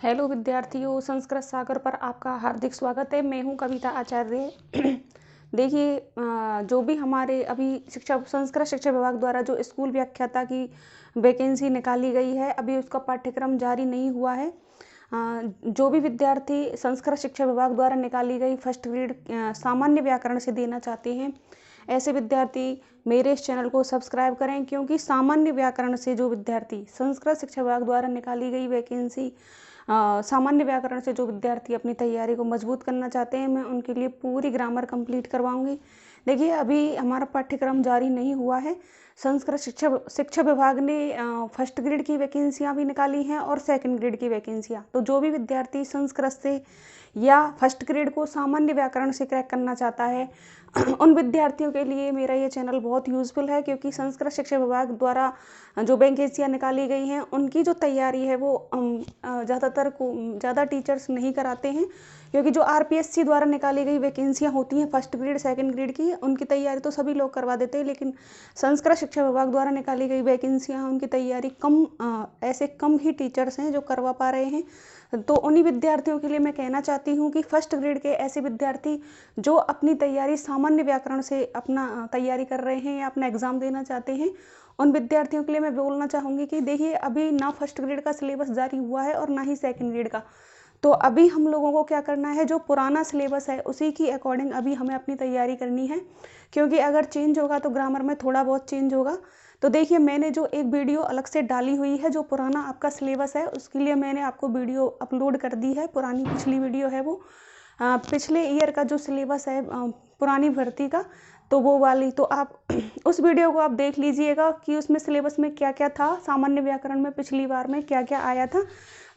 Hello विद्यार्थियों, संस्कृत सागर पर आपका हार्दिक स्वागत है। मैं हूं कविता आचार्य। देखिए, जो भी हमारे अभी संस्कृत शिक्षा विभाग द्वारा जो स्कूल व्याख्याता की वैकेंसी निकाली गई है, अभी उसका पाठ्यक्रम जारी नहीं हुआ है। जो भी विद्यार्थी संस्कृत शिक्षा विभाग द्वारा निकाली गई फर्स्ट ग्रेड सामान्य व्याकरण से देना चाहते हैं, ऐसे विद्यार्थी मेरे इस चैनल को सब्सक्राइब करें, क्योंकि सामान्य व्याकरण से जो विद्यार्थी संस्कृत शिक्षा विभाग द्वारा निकाली गई वैकेंसी सामान्य व्याकरण से जो विद्यार्थी अपनी तैयारी को मजबूत करना चाहते हैं, मैं उनके लिए पूरी ग्रामर कंप्लीट करवाऊंगी। देखिए, अभी हमारा पाठ्यक्रम जारी नहीं हुआ है। संस्कृत शिक्षा विभाग ने फर्स्ट ग्रेड की वैकेंसियां भी निकाली हैं और सेकंड ग्रेड की वैकेंसियां। तो जो भी विद्यार्थी संस्कृत से या फर्स्ट ग्रेड को सामान्य व्याकरण से क्रैक करना चाहता है, उन विद्यार्थियों के लिए मेरा ये चैनल बहुत यूज़फुल है, क्योंकि संस्कृत शिक्षा विभाग द्वारा जो वैकेंसियाँ निकाली गई हैं, उनकी जो तैयारी है वो ज़्यादा टीचर्स नहीं कराते हैं। क्योंकि जो आरपीएससी द्वारा निकाली गई वैकेंसियाँ होती हैं फर्स्ट ग्रेड सेकंड ग्रेड की, उनकी तैयारी तो सभी लोग करवा देते हैं, लेकिन संस्कृत शिक्षा विभाग द्वारा निकाली गई वैकेंसियाँ उनकी तैयारी ऐसे कम ही टीचर्स हैं जो करवा पा रहे हैं। तो उन्हीं विद्यार्थियों के लिए मैं कहना चाहती हूँ कि फर्स्ट ग्रेड के ऐसे विद्यार्थी जो अपनी तैयारी सामान्य व्याकरण से अपना तैयारी कर रहे हैं या अपना एग्ज़ाम देना चाहते हैं, उन विद्यार्थियों के लिए मैं बोलना चाहूँगी कि देखिए, अभी ना फर्स्ट ग्रेड का सिलेबस जारी हुआ है और ना ही सेकंड ग्रेड का। तो अभी हम लोगों को क्या करना है, जो पुराना सिलेबस है उसी की अकॉर्डिंग अभी हमें अपनी तैयारी करनी है, क्योंकि अगर चेंज होगा तो ग्रामर में थोड़ा बहुत चेंज होगा। तो देखिए, मैंने जो एक वीडियो अलग से डाली हुई है, जो पुराना आपका सिलेबस है उसके लिए मैंने आपको वीडियो अपलोड कर दी है। पुरानी पिछली वीडियो है वो, पिछले ईयर का जो सिलेबस है पुरानी भर्ती का, तो वो वाली तो आप उस वीडियो को आप देख लीजिएगा कि उसमें सिलेबस में क्या क्या था, सामान्य व्याकरण में पिछली बार में क्या क्या आया था।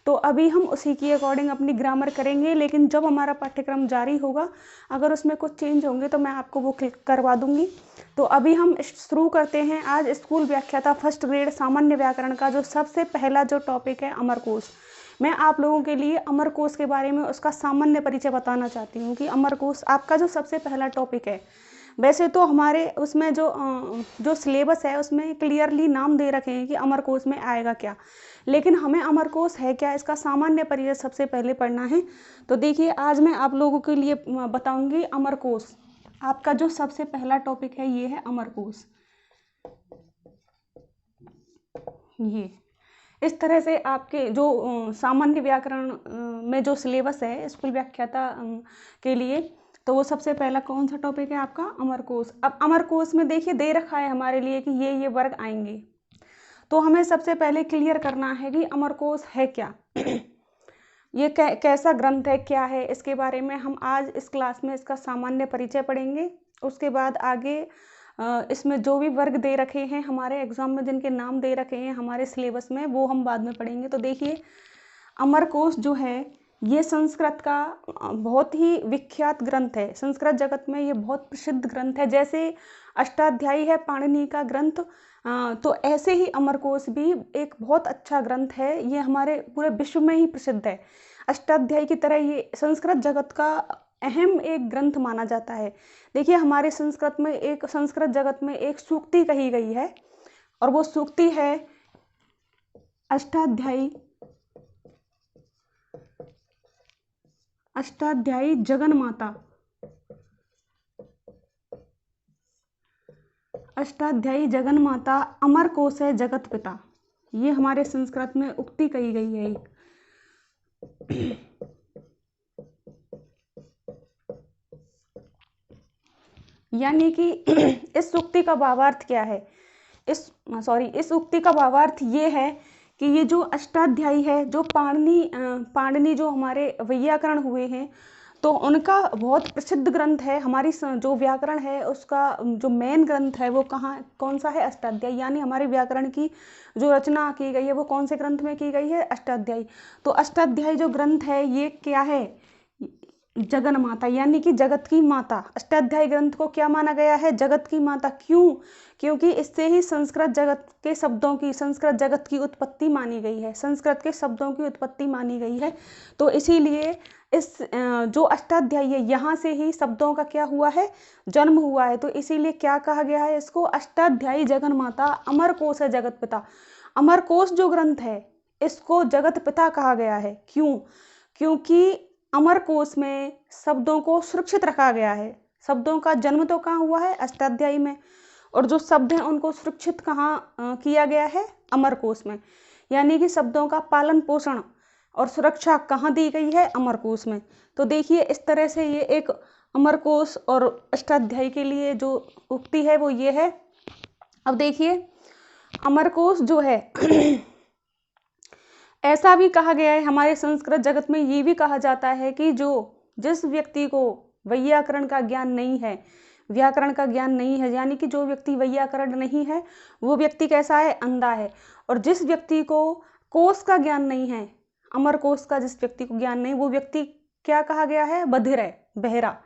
तो अभी हम उसी की अकॉर्डिंग अपनी ग्रामर करेंगे, लेकिन जब हमारा पाठ्यक्रम जारी होगा, अगर उसमें कुछ चेंज होंगे तो मैं आपको वो क्लिक करवा दूंगी। तो अभी हम शुरू करते हैं आज स्कूल व्याख्याता फर्स्ट ग्रेड सामान्य व्याकरण का जो सबसे पहला जो टॉपिक है, अमरकोश। मैं आप लोगों के लिए अमरकोश के बारे में उसका सामान्य परिचय बताना चाहती हूँ कि अमरकोश आपका जो सबसे पहला टॉपिक है। वैसे तो हमारे उसमें जो सिलेबस है उसमें क्लियरली नाम दे रखे हैं कि अमरकोश में आएगा क्या, लेकिन हमें अमरकोश है क्या, इसका सामान्य परिचय सबसे पहले पढ़ना है। तो देखिए, आज मैं आप लोगों के लिए बताऊंगी अमरकोश। आपका जो सबसे पहला टॉपिक है ये है अमरकोश। ये इस तरह से आपके जो सामान्य व्याकरण में जो सिलेबस है स्कूल व्याख्याता के लिए, तो वो सबसे पहला कौन सा टॉपिक है आपका, अमरकोश। अब अमरकोश में देखिए दे रखा है हमारे लिए कि ये वर्ग आएंगे, तो हमें सबसे पहले क्लियर करना है कि अमरकोश है क्या। ये कैसा ग्रंथ है, क्या है, इसके बारे में हम आज इस क्लास में इसका सामान्य परिचय पढ़ेंगे। उसके बाद आगे इसमें जो भी वर्ग दे रखे हैं हमारे एग्जाम में, जिनके नाम दे रखे हैं हमारे सिलेबस में, वो हम बाद में पढ़ेंगे। तो देखिए, अमरकोश जो है ये संस्कृत का बहुत ही विख्यात ग्रंथ है। संस्कृत जगत में ये बहुत प्रसिद्ध ग्रंथ है। जैसे अष्टाध्यायी है पाणिनि का ग्रंथ, तो ऐसे ही अमरकोश भी एक बहुत अच्छा ग्रंथ है। ये हमारे पूरे विश्व में ही प्रसिद्ध है। अष्टाध्यायी की तरह ये संस्कृत जगत का अहम एक ग्रंथ माना जाता है। देखिए, हमारे संस्कृत जगत में एक सूक्ति कही गई है, और वो सूक्ति है अष्टाध्यायी जगन माता। अष्टाध्यायी जगन माता अमर कोश है जगत पिता। ये हमारे संस्कृत में उक्ति कही गई है एक। यानी कि इस उक्ति का भावार्थ क्या है, इस उक्ति का भावार्थ ये है कि ये जो अष्टाध्यायी है, जो पाणिनि जो हमारे वैयाकरण हुए हैं, तो उनका बहुत प्रसिद्ध ग्रंथ है। हमारी जो व्याकरण है उसका जो मेन ग्रंथ है वो कौन सा है, अष्टाध्यायी। यानी हमारे व्याकरण की जो रचना की गई है वो कौन से ग्रंथ में की गई है, अष्टाध्यायी। तो अष्टाध्यायी जो ग्रंथ है ये क्या है, जगन माता, यानी कि जगत की माता। अष्टाध्यायी ग्रंथ को क्या माना गया है, जगत की माता। क्यों? क्योंकि इससे ही संस्कृत जगत की उत्पत्ति मानी गई है, संस्कृत के शब्दों की उत्पत्ति मानी गई है। तो इसीलिए इस जो अष्टाध्यायी है, यहाँ से ही शब्दों का क्या हुआ है, जन्म हुआ है। तो इसीलिए क्या कहा गया है इसको, अष्टाध्यायी जगन माता अमर कोश है जगत पिता। अमरकोश जो ग्रंथ है इसको जगत पिता कहा गया है। क्यों? क्योंकि अमरकोश में शब्दों को सुरक्षित रखा गया है। शब्दों का जन्म तो कहाँ हुआ है? अष्टाध्यायी में, और जो शब्द हैं उनको सुरक्षित कहाँ किया गया है? अमरकोश में। यानी कि शब्दों का पालन पोषण और सुरक्षा कहाँ दी गई है? अमरकोश में। तो देखिए इस तरह से ये एक अमरकोश और अष्टाध्यायी के लिए जो उक्ति है वो ये है। अब देखिए अमरकोश जो है ऐसा भी कहा गया है हमारे संस्कृत जगत में, ये भी कहा जाता है कि जिस व्यक्ति को वैयाकरण का ज्ञान नहीं है, व्याकरण का ज्ञान नहीं है, यानी कि जो व्यक्ति वैयाकरण नहीं है वो व्यक्ति कैसा है? अंधा है। और जिस व्यक्ति को कोश का ज्ञान नहीं है, अमरकोश का जिस व्यक्ति को ज्ञान नहीं, वो व्यक्ति क्या कहा गया है? बधिर है, बहरा।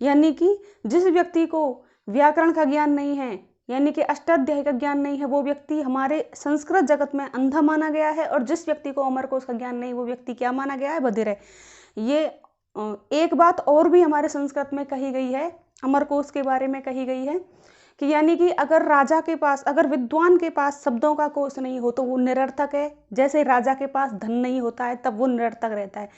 यानी कि जिस व्यक्ति को व्याकरण का ज्ञान नहीं है, यानी कि अष्टाध्यायी का ज्ञान नहीं है, वो व्यक्ति हमारे संस्कृत जगत में अंधा माना गया है। और जिस व्यक्ति को अमरकोश का ज्ञान नहीं, वो व्यक्ति क्या माना गया है? बधिर है। ये एक बात और भी हमारे संस्कृत में कही गई है, अमरकोश के बारे में कही गई है कि यानी कि अगर राजा के पास, अगर विद्वान के पास शब्दों का कोश नहीं हो तो वो निरर्थक है। जैसे राजा के पास धन नहीं होता है तब वो निरर्थक रहता है।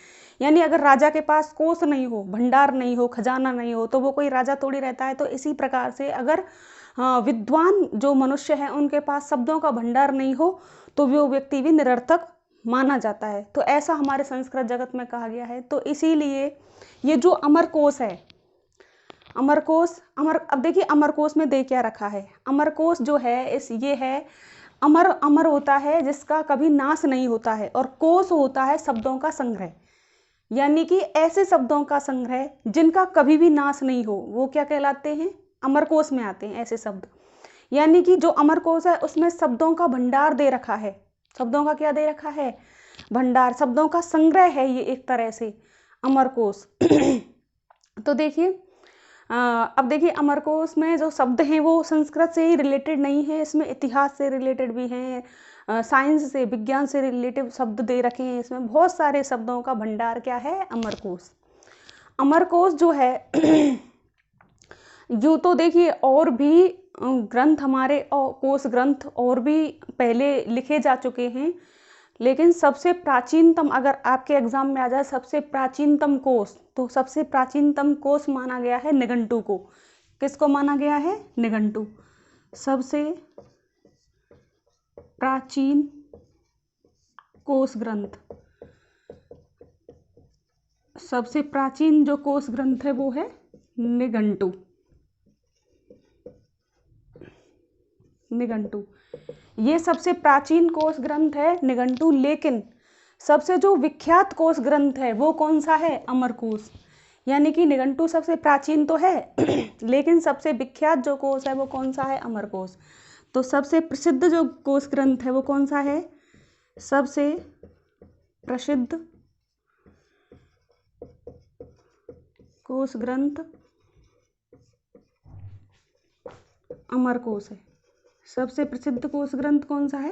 यानी अगर राजा के पास कोश नहीं हो, भंडार नहीं हो, खजाना नहीं हो, तो वो कोई राजा थोड़ी रहता है। तो इसी प्रकार से अगर विद्वान जो मनुष्य है उनके पास शब्दों का भंडार नहीं हो तो वो व्यक्ति भी निरर्थक माना जाता है। तो ऐसा हमारे संस्कृत जगत में कहा गया है। तो इसीलिए ये जो अमरकोश है, अब देखिए अमरकोश में दे क्या रखा है। अमरकोश जो है ये है, अमर होता है जिसका कभी नाश नहीं होता है, और कोश होता है शब्दों का संग्रह। यानी कि ऐसे शब्दों का संग्रह जिनका कभी भी नाश नहीं हो, वो क्या कहलाते हैं? अमरकोश में आते हैं ऐसे शब्द। यानी कि जो अमरकोश है उसमें शब्दों का भंडार दे रखा है। शब्दों का क्या दे रखा है? भंडार, शब्दों का संग्रह है ये एक तरह से अमरकोश। तो देखिए अब देखिए अमरकोश में जो शब्द हैं वो संस्कृत से ही रिलेटेड नहीं है, इसमें इतिहास से रिलेटेड भी हैं, साइंस से, विज्ञान से रिलेटेड शब्द दे रखे हैं। इसमें बहुत सारे शब्दों का भंडार क्या है? अमरकोश। अमरकोश जो है यूँ तो देखिए और भी ग्रंथ हमारे कोश ग्रंथ और भी पहले लिखे जा चुके हैं, लेकिन सबसे प्राचीनतम, अगर आपके एग्जाम में आ जाए सबसे प्राचीनतम कोश, तो सबसे प्राचीनतम कोश माना गया है निघंटु को। किसको माना गया है? निघंटु। सबसे प्राचीन कोश ग्रंथ, सबसे प्राचीन जो कोश ग्रंथ है वो है निघंटु। निघंटु ये सबसे प्राचीन कोश ग्रंथ है निघंटु। लेकिन सबसे जो विख्यात कोश ग्रंथ है वो कौन सा है? अमरकोश। यानी कि निघंटु सबसे प्राचीन तो है लेकिन सबसे विख्यात जो कोश है वो कौन सा है? अमरकोश। तो सबसे प्रसिद्ध जो कोश ग्रंथ है वो कौन सा है? सबसे प्रसिद्ध कोश ग्रंथ अमरकोश है। सबसे प्रसिद्ध कोश ग्रंथ कौन सा है?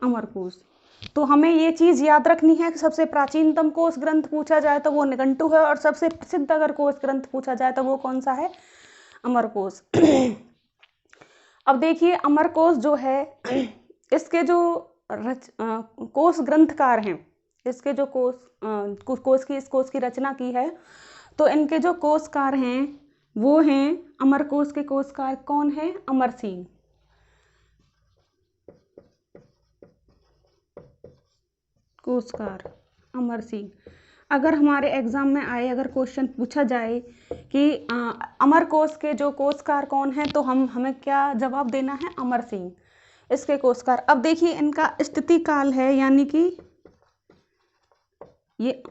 अमरकोश। तो हमें ये चीज़ याद रखनी है कि सबसे प्राचीनतम कोश ग्रंथ पूछा जाए तो वो निघंटु है, और सबसे प्रसिद्ध अगर कोश ग्रंथ पूछा जाए तो वो कौन सा है? अमरकोश। अब देखिए अमरकोश जो है इसके जो कोश ग्रंथकार हैं, इसके जो इस कोश की रचना की है, तो इनके जो कोशकार हैं वो हैं, अमरकोश के कोशकार कौन है? अमर सिंह। कोशकार अमर सिंह। अगर हमारे एग्जाम में आए, अगर क्वेश्चन पूछा जाए कि अमरकोश के जो कोशकार कौन है, तो हमें क्या जवाब देना है? अमर सिंह इसके कोशकार। अब देखिए इनका स्थिति काल है, यानी कि ये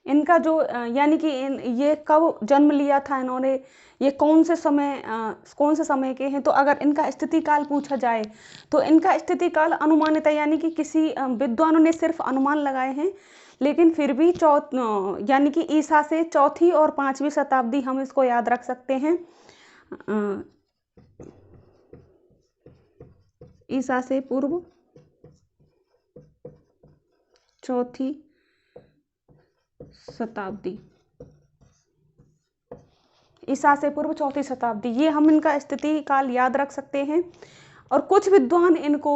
इनका जो यानी कि ये कब जन्म लिया था इन्होंने, ये कौन से समय के हैं। तो अगर इनका स्थिति काल पूछा जाए तो इनका स्थिति काल अनुमानित है, यानी कि किसी विद्वानों ने सिर्फ अनुमान लगाए हैं, लेकिन फिर भी यानी कि ईसा से 4वीं और 5वीं शताब्दी हम इसको याद रख सकते हैं। ईसा से पूर्व 4वीं शताब्दी, ईसा से पूर्व 4वीं शताब्दी, ये हम इनका स्थिति काल याद रख सकते हैं। और कुछ विद्वान इनको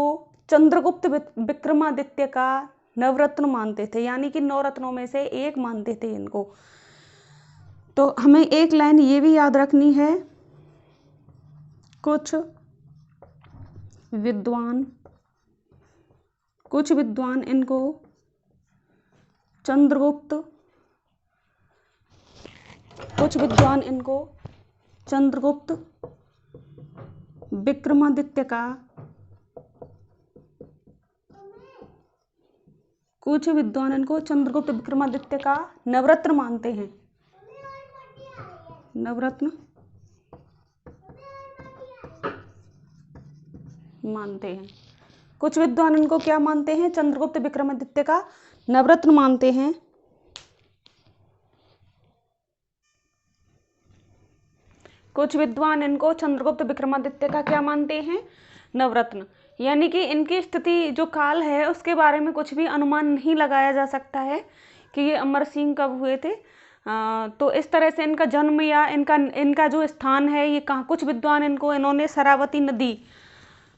चंद्रगुप्त विक्रमादित्य का नवरत्न मानते थे, यानी कि 9 रत्नों में से एक मानते थे इनको। तो हमें एक लाइन ये भी याद रखनी है, कुछ विद्वान इनको चंद्रगुप्त विक्रमादित्य का नवरत्न मानते हैं। कुछ विद्वान इनको क्या मानते हैं? चंद्रगुप्त विक्रमादित्य का नवरत्न मानते हैं। कुछ विद्वान इनको चंद्रगुप्त विक्रमादित्य का क्या मानते हैं? नवरत्न। यानी कि इनकी स्थिति जो काल है उसके बारे में कुछ भी अनुमान नहीं लगाया जा सकता है कि ये अमर सिंह कब हुए थे। तो इस तरह से इनका जन्म या इनका जो स्थान है ये कहाँ, कुछ विद्वान इन्होंने शरावती नदी,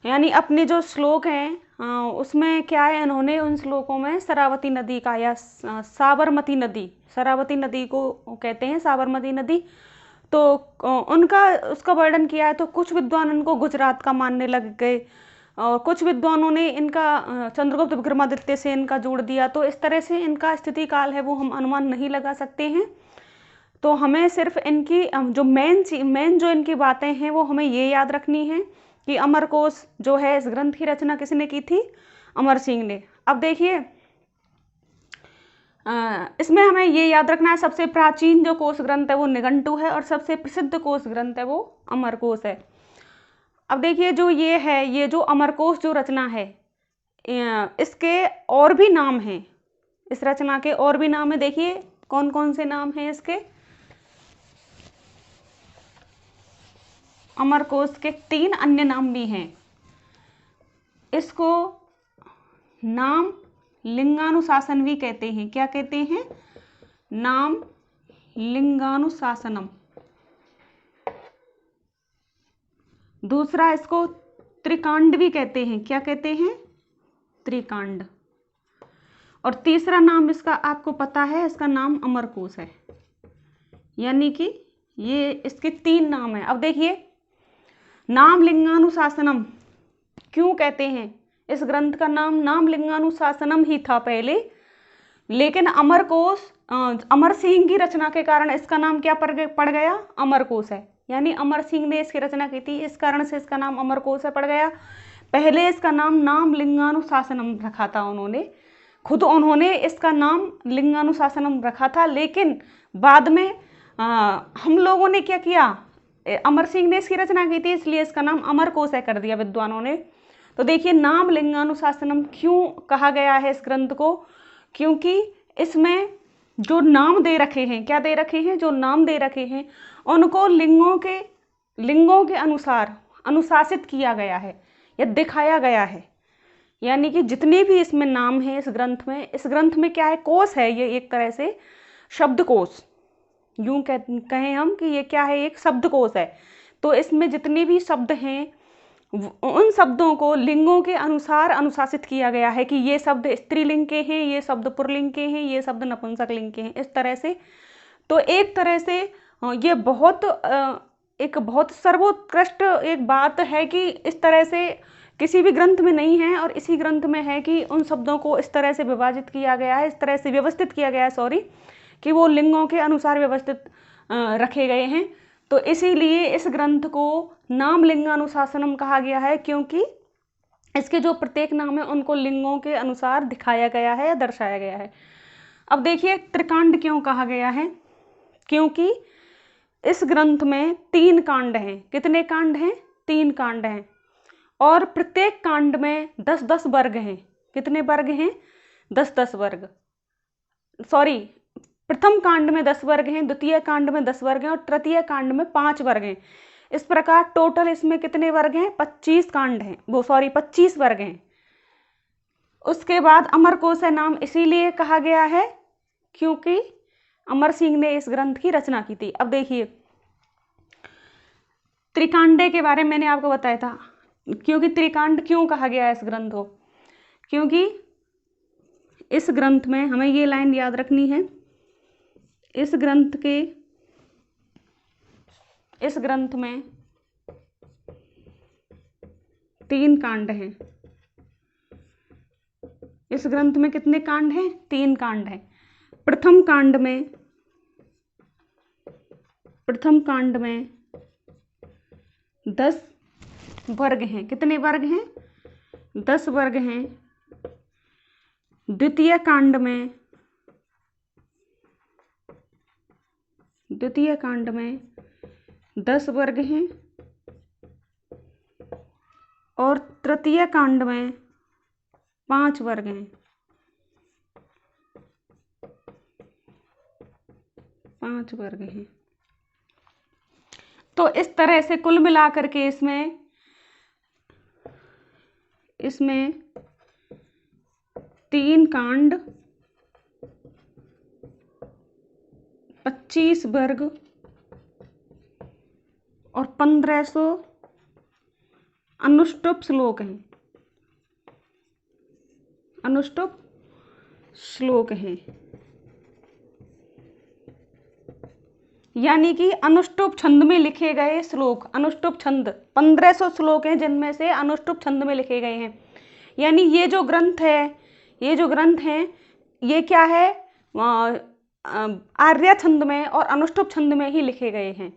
यानी अपने जो श्लोक हैं उसमें क्या है, इन्होंने उन श्लोकों में शरावती नदी का या साबरमती नदी को कहते हैं साबरमती नदी, तो उसका वर्णन किया है। तो कुछ विद्वान इनको गुजरात का मानने लग गए और कुछ विद्वानों ने इनका चंद्रगुप्त विक्रमादित्य से इनका जोड़ दिया। तो इस तरह से इनका स्थिति काल है वो हम अनुमान नहीं लगा सकते हैं। तो हमें सिर्फ इनकी जो मेन जो इनकी बातें हैं वो हमें ये याद रखनी है कि अमरकोश जो है इस ग्रंथ की रचना किसने की थी? अमर सिंह ने। अब देखिए इसमें हमें ये याद रखना है, सबसे प्राचीन जो कोश ग्रंथ है वो निघंटु है और सबसे प्रसिद्ध कोश ग्रंथ है वो अमरकोश है। अब देखिए ये जो अमरकोश जो रचना है इसके और भी नाम हैं, इस रचना के और भी नाम है। देखिए कौन कौन से नाम हैं इसके। अमरकोश के 3 अन्य नाम भी हैं। इसको नाम लिंगानुशासन भी कहते हैं। क्या कहते हैं? नाम लिंगानुशासनम। दूसरा इसको त्रिकांड भी कहते हैं। क्या कहते हैं? त्रिकांड। और तीसरा नाम इसका आपको पता है, इसका नाम अमरकोश है। यानी कि ये इसके 3 नाम हैं। अब देखिए नाम लिंगानुशासनम क्यों कहते हैं? इस ग्रंथ का नाम लिंगानुशासनम ही था पहले, लेकिन अमरकोश अमर सिंह की रचना के कारण इसका नाम क्या पड़ गया? अमरकोश है। यानी अमर सिंह ने इसकी रचना की थी, इस कारण से इसका नाम अमरकोश है पड़ गया। पहले इसका नाम लिंगानुशासनम रखा था उन्होंने इसका नाम लिंगानुशासनम रखा था, लेकिन बाद में हम लोगों ने क्या किया, अमर सिंह ने इसकी रचना की थी इसलिए इसका नाम अमरकोश है कर दिया विद्वानों ने। तो देखिए नाम लिंगानुशासनम क्यों कहा गया है इस ग्रंथ को? क्योंकि इसमें जो नाम दे रखे हैं, क्या दे रखे हैं? जो नाम दे रखे हैं उनको लिंगों के अनुसार अनुशासित किया गया है या दिखाया गया है। यानी कि जितने भी इसमें नाम हैं इस ग्रंथ में क्या है? कोश है, ये एक तरह से शब्दकोश, यूं कहें हम कि ये क्या है? एक शब्दकोश है। तो इसमें जितने भी शब्द हैं उन शब्दों को लिंगों के अनुसार अनुशासित किया गया है कि ये शब्द स्त्रीलिंग के हैं, ये शब्द पुल्लिंग के हैं, ये शब्द नपुंसक लिंग के हैं, इस तरह से। तो एक तरह से ये एक बहुत सर्वोत्कृष्ट एक बात है कि इस तरह से किसी भी ग्रंथ में नहीं है और इसी ग्रंथ में है कि उन शब्दों को इस तरह से विभाजित किया गया है, इस तरह से व्यवस्थित किया गया है कि वो लिंगों के अनुसार व्यवस्थित रखे गए हैं। तो इसीलिए इस ग्रंथ को नाम लिंगानुशासनम कहा गया है, क्योंकि इसके जो प्रत्येक नाम है उनको लिंगों के अनुसार दिखाया गया है या दर्शाया गया है। अब देखिए त्रिकांड क्यों कहा गया है? क्योंकि इस ग्रंथ में 3 कांड हैं। कितने कांड हैं? 3 कांड हैं और प्रत्येक कांड में 10-10 वर्ग हैं। कितने वर्ग हैं? 10-10 वर्ग। प्रथम कांड में 10 वर्ग हैं, द्वितीय कांड में 10 वर्ग हैं और तृतीय कांड में 5 वर्ग हैं। इस प्रकार टोटल इसमें कितने वर्ग हैं? 25 वर्ग हैं। उसके बाद अमरकोश नाम इसीलिए कहा गया है क्योंकि अमर सिंह ने इस ग्रंथ की रचना की थी। अब देखिए त्रिकांडे के बारे में मैंने आपको बताया था, क्योंकि त्रिकांड क्यों कहा गया है इस ग्रंथ को? क्योंकि इस ग्रंथ में हमें ये लाइन याद रखनी है, इस ग्रंथ में 3 कांड हैं। इस ग्रंथ में कितने कांड हैं? 3 कांड हैं। प्रथम कांड में 10 वर्ग हैं। कितने वर्ग हैं? 10 वर्ग हैं। द्वितीय कांड में 10 वर्ग हैं और तृतीय कांड में 5 वर्ग हैं। 5 वर्ग हैं। तो इस तरह से कुल मिलाकर के इसमें 3 कांड, 25 वर्ग और 1500 अनुष्टुप श्लोक हैं। अनुष्टुप श्लोक हैं, यानी कि अनुष्टुप छंद में लिखे गए श्लोक। अनुष्टुप छंद 1500 श्लोक हैं जिनमें से अनुष्टुप छंद में लिखे गए हैं। यानी ये जो ग्रंथ हैं ये क्या है? आर्या छंद में और अनुष्टुप छंद में ही लिखे गए हैं।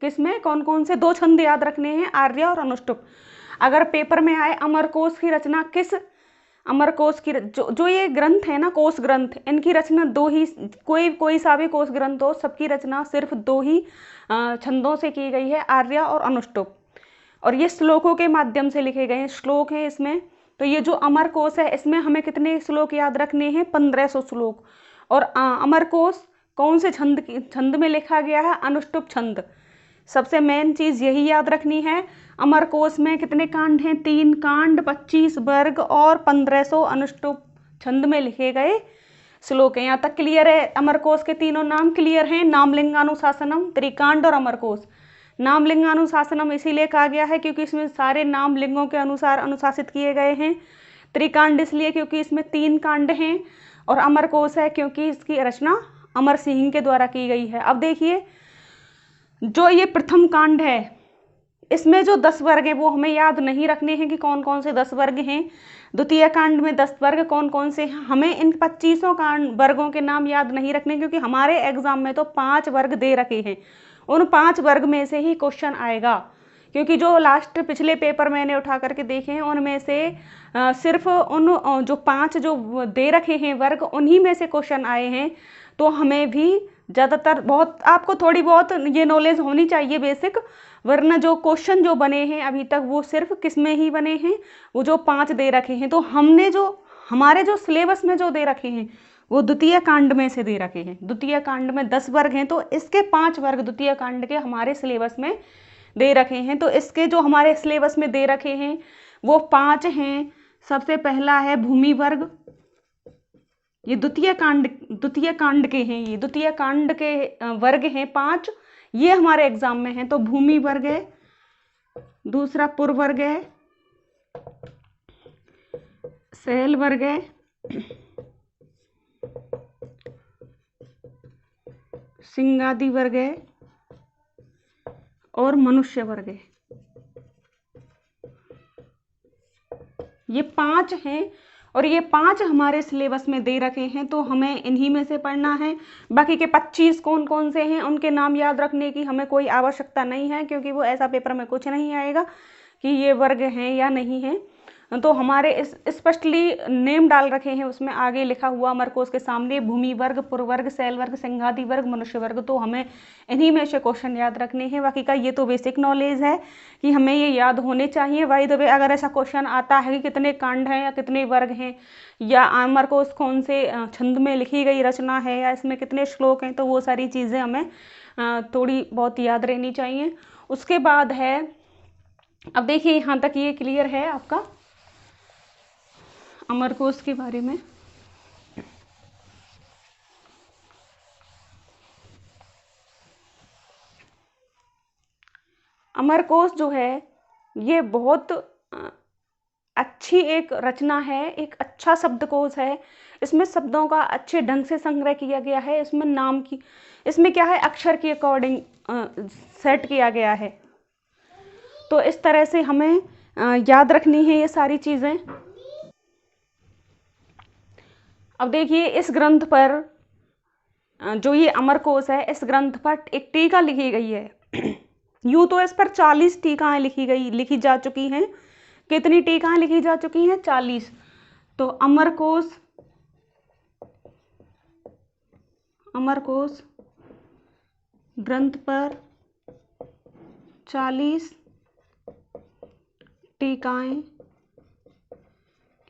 किसमें? कौन कौन से 2 छंद याद रखने हैं? आर्या और अनुष्टुप। अगर पेपर में आए अमरकोश की रचना किस अमरकोश की, जो ये ग्रंथ है ना, कोश ग्रंथ, इनकी रचना 2 ही, कोई सा भी कोश ग्रंथ हो, सबकी रचना सिर्फ 2 ही छंदों से की गई है, आर्या और अनुष्टुप। और ये श्लोकों के माध्यम से लिखे गए हैं। श्लोक है इसमें। तो ये जो अमरकोश है इसमें हमें कितने श्लोक याद रखने हैं? 1500 श्लोक। और अमरकोश कौन से छंद में लिखा गया है? अनुष्टुप छंद। सबसे मेन चीज यही याद रखनी है। अमरकोश में कितने कांड हैं? 3 कांड, 25 वर्ग और 1500 अनुष्टुप छंद में लिखे गए श्लोक हैं। यहाँ तक क्लियर है? अमरकोश के तीनों नाम क्लियर हैं? नामलिंगानुशासनम, त्रिकांड और अमरकोश। नामलिंगानुशासनम इसीलिए कहा गया है क्योंकि इसमें सारे नाम लिंगों के अनुसार अनुशासित किए गए हैं। त्रिकांड इसलिए क्योंकि इसमें 3 कांड हैं। और अमरकोश है क्योंकि इसकी रचना अमर सिंह के द्वारा की गई है। अब देखिए, जो ये प्रथम कांड है इसमें जो 10 वर्ग हैं वो हमें याद नहीं रखने हैं कि कौन कौन से 10 वर्ग हैं। द्वितीय कांड में 10 वर्ग कौन कौन से हैं? हमें इन 25 वर्गों के नाम याद नहीं रखने, क्योंकि हमारे एग्जाम में तो 5 वर्ग दे रखे हैं। उन 5 वर्ग में से ही क्वेश्चन आएगा, क्योंकि जो लास्ट पिछले पेपर मैंने उठा करके देखे हैं उनमें से सिर्फ उन जो 5 जो दे रखे हैं वर्ग, उन्हीं में से क्वेश्चन आए हैं। तो हमें भी ज़्यादातर आपको थोड़ी बहुत ये नॉलेज होनी चाहिए बेसिक, वरना जो क्वेश्चन जो बने हैं अभी तक वो सिर्फ किस में ही बने हैं? वो जो 5 दे रखे हैं। तो हमारे जो सिलेबस में जो दे रखे हैं वो द्वितीय कांड में से दे रखे हैं। द्वितीय कांड में 10 वर्ग हैं, तो इसके 5 वर्ग द्वितीय कांड के हमारे सिलेबस में दे रखे हैं। तो इसके जो हमारे सिलेबस में दे रखे हैं वो 5 हैं। सबसे पहला है भूमि वर्ग। ये द्वितीय कांड के हैं। ये द्वितीय कांड के वर्ग हैं 5, ये हमारे एग्जाम में हैं। तो भूमि वर्ग है, दूसरा पुर वर्ग है, शैल वर्ग है, सिंगादि वर्ग है और मनुष्य वर्ग है। ये 5 हैं और ये 5 हमारे सिलेबस में दे रखे हैं, तो हमें इन्हीं में से पढ़ना है। बाकी के 25 कौन कौन से हैं उनके नाम याद रखने की हमें कोई आवश्यकता नहीं है, क्योंकि वो ऐसा पेपर में कुछ नहीं आएगा कि ये वर्ग हैं या नहीं है। तो हमारे स्पष्टली नेम डाल रखे हैं, उसमें आगे लिखा हुआ अमरकोश के सामने भूमि वर्ग, पुर वर्ग, शैल वर्ग, सिंगादि वर्ग, मनुष्य वर्ग। तो हमें इन्हीं में से क्वेश्चन याद रखने हैं। बाकी का ये तो बेसिक नॉलेज है कि हमें ये याद होने चाहिए। बाय द वे, अगर ऐसा क्वेश्चन आता है कि कितने कांड हैं या कितने वर्ग हैं या अमरकोश कौन से छंद में लिखी गई रचना है या इसमें कितने श्लोक हैं, तो वो सारी चीज़ें हमें थोड़ी बहुत याद रहनी चाहिए। उसके बाद है, अब देखिए यहाँ तक ये क्लियर है आपका अमरकोश के बारे में। अमरकोश जो है ये बहुत अच्छी एक रचना है, एक अच्छा शब्दकोश है। इसमें शब्दों का अच्छे ढंग से संग्रह किया गया है। इसमें क्या है, अक्षर के अकॉर्डिंग सेट किया गया है। तो इस तरह से हमें याद रखनी है ये सारी चीज़ें। अब देखिए, इस ग्रंथ पर जो ये अमरकोश है, इस ग्रंथ पर एक टीका लिखी गई है। यूं तो इस पर 40 टीकाएं लिखी जा चुकी हैं। कितनी टीकाएं लिखी जा चुकी हैं? 40। तो अमरकोश ग्रंथ पर 40 टीकाएं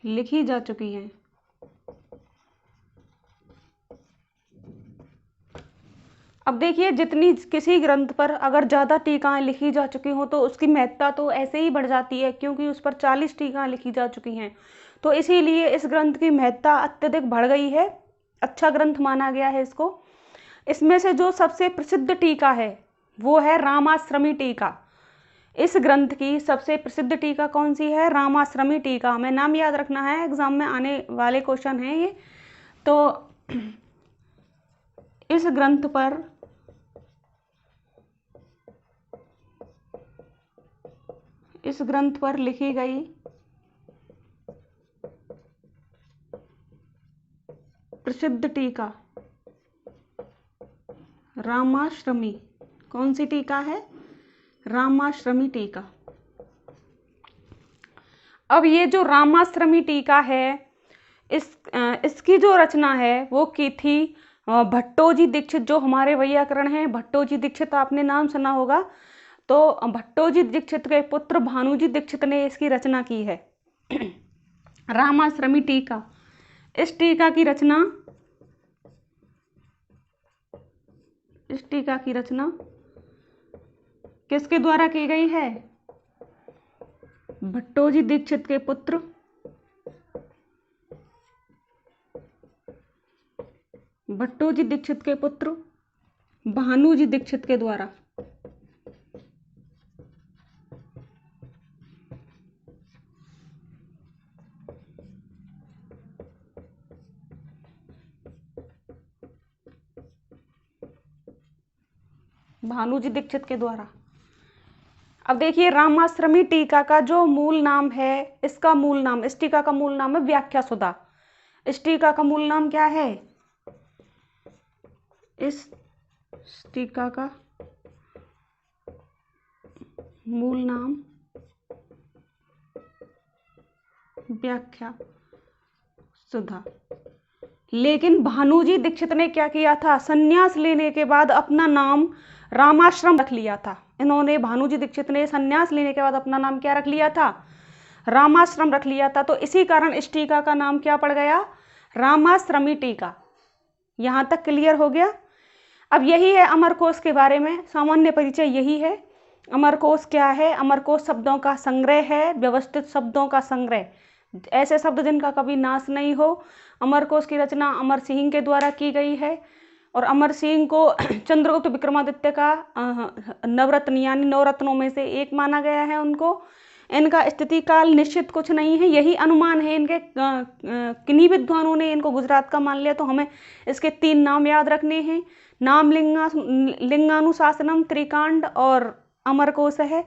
लिखी जा चुकी हैं। अब देखिए, जितनी किसी ग्रंथ पर अगर ज़्यादा टीकाएं लिखी जा चुकी हों तो उसकी महत्ता तो ऐसे ही बढ़ जाती है, क्योंकि उस पर 40 टीकाएं लिखी जा चुकी हैं। तो इसीलिए इस ग्रंथ की महत्ता अत्यधिक बढ़ गई है, अच्छा ग्रंथ माना गया है इसको। इसमें से जो सबसे प्रसिद्ध टीका है वो है रामाश्रमी टीका। इस ग्रंथ की सबसे प्रसिद्ध टीका कौन सी है? रामाश्रमी टीका। हमें नाम याद रखना है, एग्जाम में आने वाले क्वेश्चन हैं ये। तो इस ग्रंथ पर लिखी गई प्रसिद्ध टीका रामाश्रमी। कौन सी टीका है? रामाश्रमी टीका। अब ये जो रामाश्रमी टीका है, इसकी जो रचना है वो की थी भट्टोजी दीक्षित, जो हमारे वैयाकरण हैं। भट्टोजी दीक्षित आपने नाम सुना होगा। तो भट्टोजी दीक्षित के पुत्र भानुजी दीक्षित ने इसकी रचना की है, रामाश्रमी टीका। इस टीका की रचना किसके द्वारा की गई है? भट्टोजी दीक्षित के पुत्र भानुजी दीक्षित के द्वारा। भानुजी दीक्षित के द्वारा। अब देखिए, रामाश्रमी टीका का जो मूल नाम है, इस टीका का मूल नाम है व्याख्या सुधा। इस टीका का मूल नाम क्या है? इस टीका का मूल नाम व्याख्या सुधा। लेकिन भानुजी दीक्षित ने क्या किया था? संन्यास लेने के बाद अपना नाम रामाश्रम रख लिया था। भानुजी दीक्षित ने संन्यास लेने के बाद अपना नाम क्या रख लिया था? रामाश्रम रख लिया था। तो इसी कारण इस टीका का नाम क्या पड़ गया? रामाश्रमी टीका। यहाँ तक क्लियर हो गया? अब यही है अमरकोश के बारे में सामान्य परिचय, यही है। अमरकोश क्या है? अमरकोश शब्दों का संग्रह है, व्यवस्थित शब्दों का संग्रह, ऐसे शब्द जिनका कभी नाश नहीं हो। अमरकोश की रचना अमर सिंह के द्वारा की गई है, और अमर सिंह को चंद्रगुप्त विक्रमादित्य का नवरत्न यानी 9 रत्नों में से एक माना गया है उनको। इनका स्थिति काल निश्चित कुछ नहीं है, यही अनुमान है इनके। किन्हीं विद्वानों ने इनको गुजरात का मान लिया। तो हमें इसके 3 नाम याद रखने हैं। नाम लिंगानुशासनम, त्रिकांड और अमरकोश है।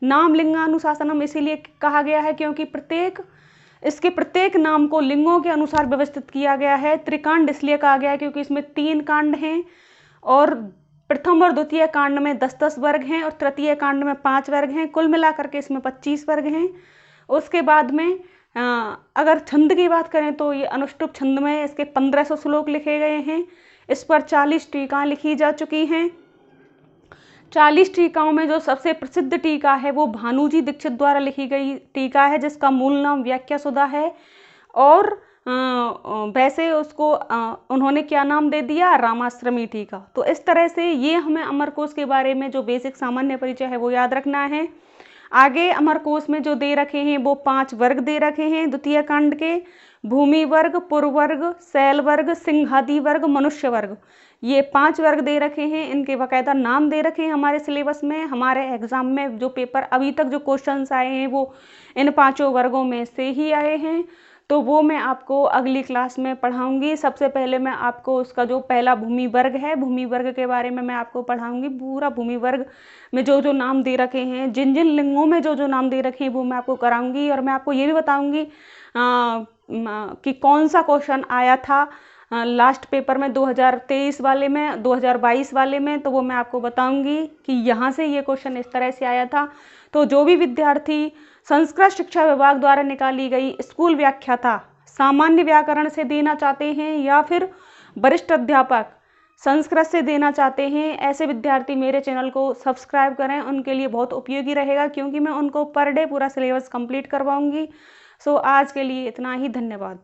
नाम लिंगानुशासनम इसीलिए कहा गया है क्योंकि इसके प्रत्येक नाम को लिंगों के अनुसार व्यवस्थित किया गया है। त्रिकांड इसलिए कहा गया है क्योंकि इसमें 3 कांड हैं, और प्रथम और द्वितीय कांड में 10-10 वर्ग हैं, और तृतीय कांड में 5 वर्ग हैं। कुल मिलाकर के इसमें 25 वर्ग हैं। उसके बाद में अगर छंद की बात करें तो ये अनुष्टुप छंद में इसके 1500 श्लोक लिखे गए हैं। इस पर 40 टीकाएं लिखी जा चुकी हैं। 40 टीकाओं में जो सबसे प्रसिद्ध टीका है वो भानुजी दीक्षित द्वारा लिखी गई टीका है, जिसका मूल नाम व्याख्या सुधा है। और वैसे उसको उन्होंने क्या नाम दे दिया? रामाश्रमी टीका। तो इस तरह से ये हमें अमरकोश के बारे में जो बेसिक सामान्य परिचय है वो याद रखना है। आगे अमरकोश में जो दे रखे हैं वो 5 वर्ग दे रखे हैं द्वितीय कांड के, भूमि वर्ग, पुर वर्ग, शैल वर्ग, सिंहादि वर्ग, मनुष्य वर्ग, ये 5 वर्ग दे रखे हैं। इनके बाकायदा नाम दे रखे हैं हमारे सिलेबस में। हमारे एग्जाम में जो पेपर अभी तक जो क्वेश्चंस आए हैं वो इन 5 वर्गों में से ही आए हैं, तो वो मैं आपको अगली क्लास में पढ़ाऊंगी। सबसे पहले मैं आपको उसका जो पहला भूमि वर्ग है, भूमि वर्ग के बारे में मैं आपको पढ़ाऊंगी। पूरा भूमि वर्ग में जो जो नाम दे रखे हैं, जिन जिन लिंगों में जो जो नाम दे रखे हैं वो मैं आपको कराऊंगी। और मैं आपको ये भी बताऊंगी कि कौन सा क्वेश्चन आया था लास्ट पेपर में 2023 वाले में, 2022 वाले में, तो वो मैं आपको बताऊंगी कि यहाँ से ये क्वेश्चन इस तरह से आया था। तो जो भी विद्यार्थी संस्कृत शिक्षा विभाग द्वारा निकाली गई स्कूल व्याख्याता सामान्य व्याकरण से देना चाहते हैं या फिर वरिष्ठ अध्यापक संस्कृत से देना चाहते हैं, ऐसे विद्यार्थी मेरे चैनल को सब्सक्राइब करें। उनके लिए बहुत उपयोगी रहेगा, क्योंकि मैं उनको पर डे पूरा सिलेबस कंप्लीट करवाऊंगी। सो आज के लिए इतना ही, धन्यवाद।